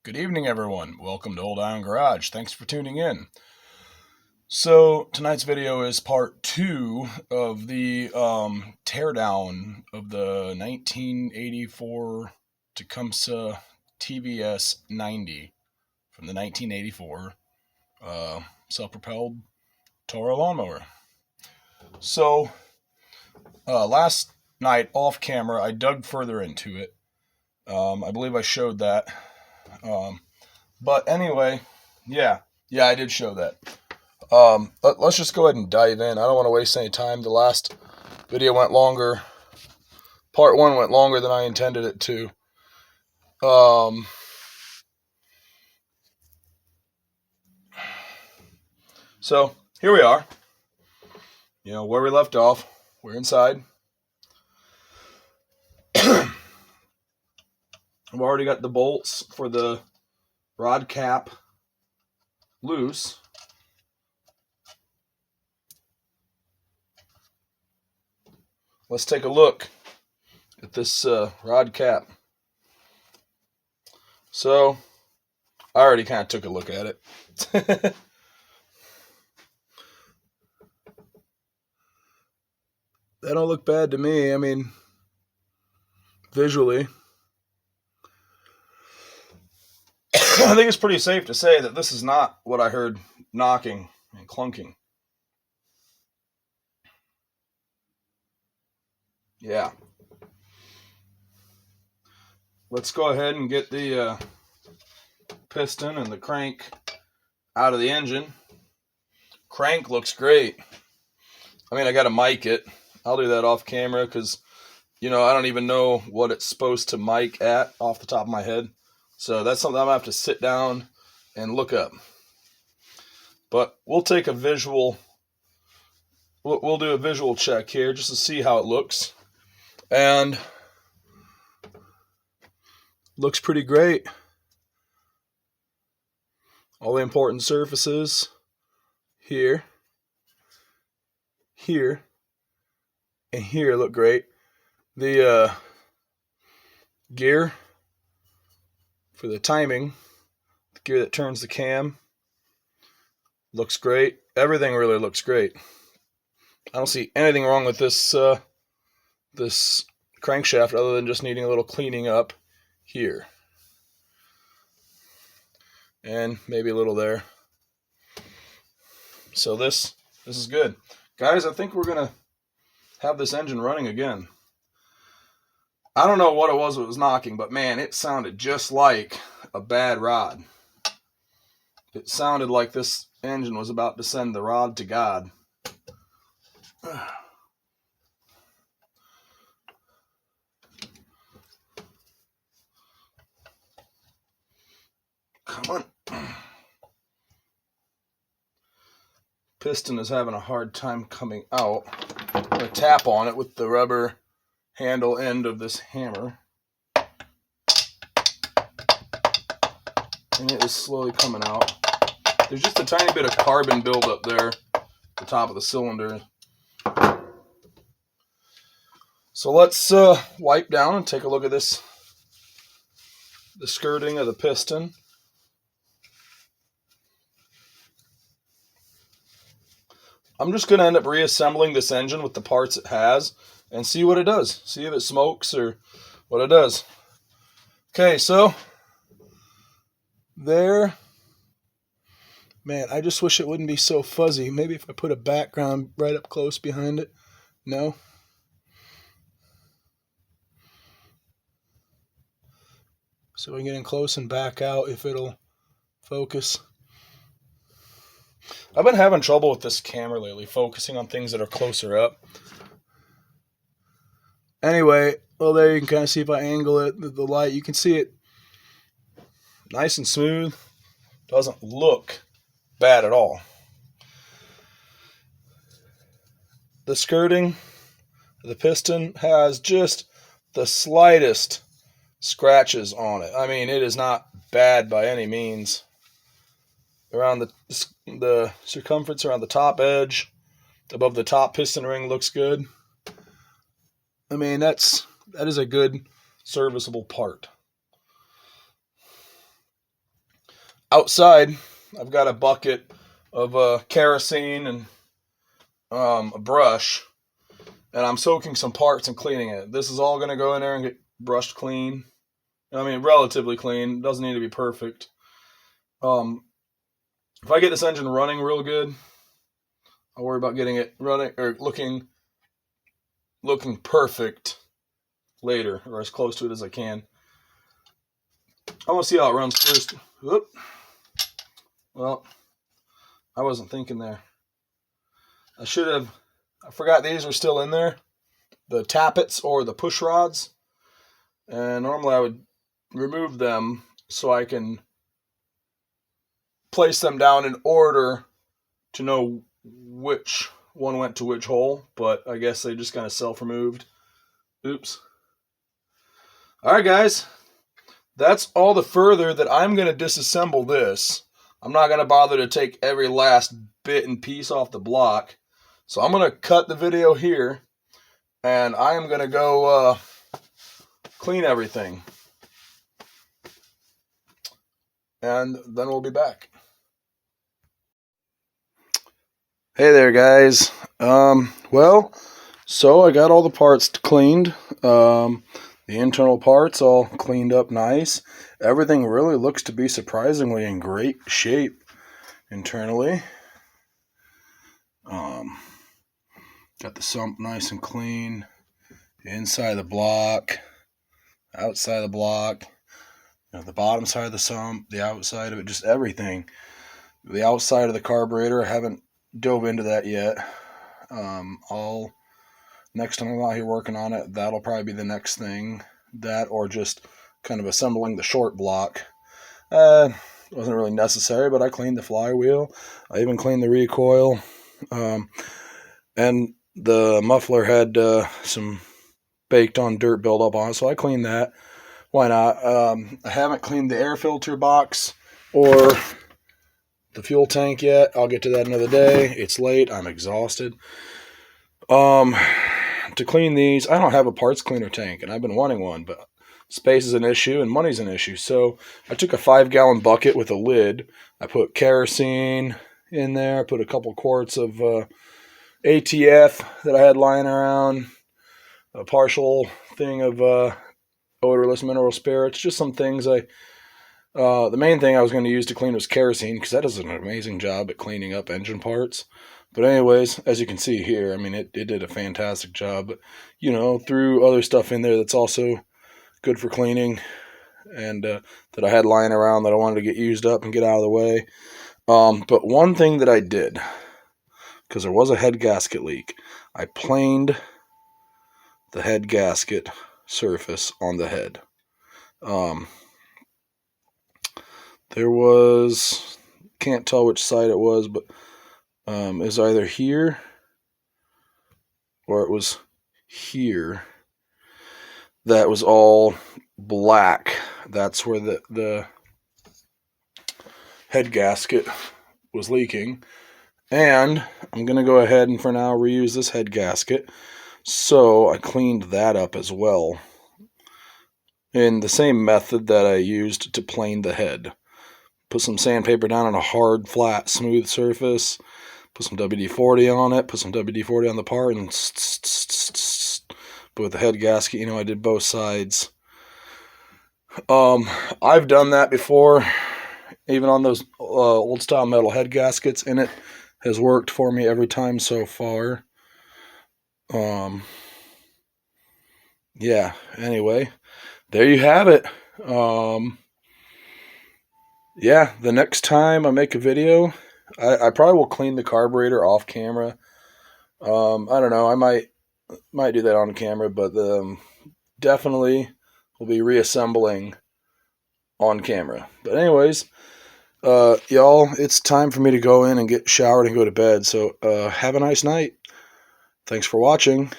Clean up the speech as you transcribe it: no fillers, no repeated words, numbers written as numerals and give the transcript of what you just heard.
Good evening, everyone. Welcome to Old Iron Garage. Thanks for tuning in. So, tonight's video is part 2 of the teardown of the 1984 Tecumseh TVS90 from the 1984 self-propelled Toro Lawnmower. So, last night, off camera, I dug further into it. I believe I showed that. But anyway, yeah, I did show that. Let's just go ahead and dive in. I don't want to waste any time. The last video went longer. Part 1 went longer than I intended it to. So here we are. Where we left off. We're inside. I've already got the bolts for the rod cap loose. Let's take a look at this rod cap. So, I already kind of took a look at it. That don't look bad to me. I mean, visually. I think it's pretty safe to say that this is not what I heard knocking and clunking. Yeah. Let's go ahead and get the piston and the crank out of the engine. Crank looks great. I mean, I got to mic it. I'll do that off camera because, I don't even know what it's supposed to mic at off the top of my head. So that's something I'm going to have to sit down and look up. But we'll take a visual, we'll do a visual check here just to see how it looks. And looks pretty great. All the important surfaces here, and here look great. The gear for the timing, the gear that turns the cam, looks great. Everything really looks great. I don't see anything wrong with this this crankshaft other than just needing a little cleaning up here. And maybe a little there. So this is good. Guys, I think we're going to have this engine running again. I don't know what it was that was knocking, but man, it sounded just like a bad rod. It sounded like this engine was about to send the rod to God. Come on. Piston is having a hard time coming out. I'm going to tap on it with the rubber handle end of this hammer. And it is slowly coming out. There's just a tiny bit of carbon buildup there at the top of the cylinder. So let's wipe down and take a look at this, the skirting of the piston. I'm just going to end up reassembling this engine with the parts it has and see what it does. See if it smokes or what it does. Okay, so there. Man, I just wish it wouldn't be so fuzzy. Maybe if I put a background right up close behind it. No. So we can get in close and back out if it'll focus. I've been having trouble with this camera lately, focusing on things that are closer up. Anyway, well, there you can kind of see if I angle it, the light, you can see it nice and smooth. Doesn't look bad at all. The skirting of the piston has just the slightest scratches on it. I mean, it is not bad by any means. Around the circumference around the top edge, above the top piston ring looks good. I mean, that is a good serviceable part. outside, I've got a bucket of kerosene and a brush, and I'm soaking some parts and cleaning it. This is all going to go in there and get brushed clean. I mean, relatively clean. It doesn't need to be perfect. If I get this engine running real good, I'll worry about getting it running or looking perfect later, or as close to it as I can. I want to see how it runs first. Whoop. Well, I wasn't thinking there. I forgot these were still in there. The tappets or the push rods. And normally I would remove them so I can place them down in order to know which one went to which hole, but I guess they just kind of self-removed. Oops. Alright guys, that's all the further that I'm going to disassemble this. I'm not going to bother to take every last bit and piece off the block. So I'm going to cut the video here, and I am going to go clean everything. And then we'll be back. Hey there guys. So I got all the parts cleaned. The internal parts all cleaned up nice. Everything really looks to be surprisingly in great shape internally. Got the sump nice and clean. The inside of the block, outside of the block, the bottom side of the sump, the outside of it, just everything. The outside of the carburetor, I haven't dove into that yet. Next time I'm out here working on it, that'll probably be the next thing. That or just kind of assembling the short block. Wasn't really necessary, but I cleaned the flywheel. I even cleaned the recoil. And the muffler had some baked on dirt buildup on it, so I cleaned that. Why not? I haven't cleaned the air filter box or the fuel tank yet. I'll get to that another day. It's late. I'm exhausted. To clean these, I don't have a parts cleaner tank, and I've been wanting one, but space is an issue and money's an issue. So I took a 5-gallon bucket with a lid. I put kerosene in there. I put a couple quarts of ATF that I had lying around, a partial thing of odorless mineral spirits, just some things the main thing I was going to use to clean was kerosene, because that does an amazing job at cleaning up engine parts. But anyways, as you can see here, I mean, it did a fantastic job. But, threw other stuff in there that's also good for cleaning, and that I had lying around that I wanted to get used up and get out of the way. But one thing that I did, because there was a head gasket leak, I planed the head gasket surface on the head. There was, can't tell which side it was, but it was either here or it was here. That was all black. That's where the head gasket was leaking. And I'm going to go ahead and for now reuse this head gasket. So I cleaned that up as well, in the same method that I used to plane the head. Put some sandpaper down on a hard, flat, smooth surface. Put some WD-40 on it. Put some WD-40 on the part, and but with the head gasket, I did both sides. I've done that before, even on those old style metal head gaskets, and it has worked for me every time so far. Yeah, anyway, there you have it. Yeah, the next time I make a video, I probably will clean the carburetor off camera. I don't know, I might do that on camera, but definitely will be reassembling on camera. But anyways, y'all, it's time for me to go in and get showered and go to bed. So have a nice night. Thanks for watching.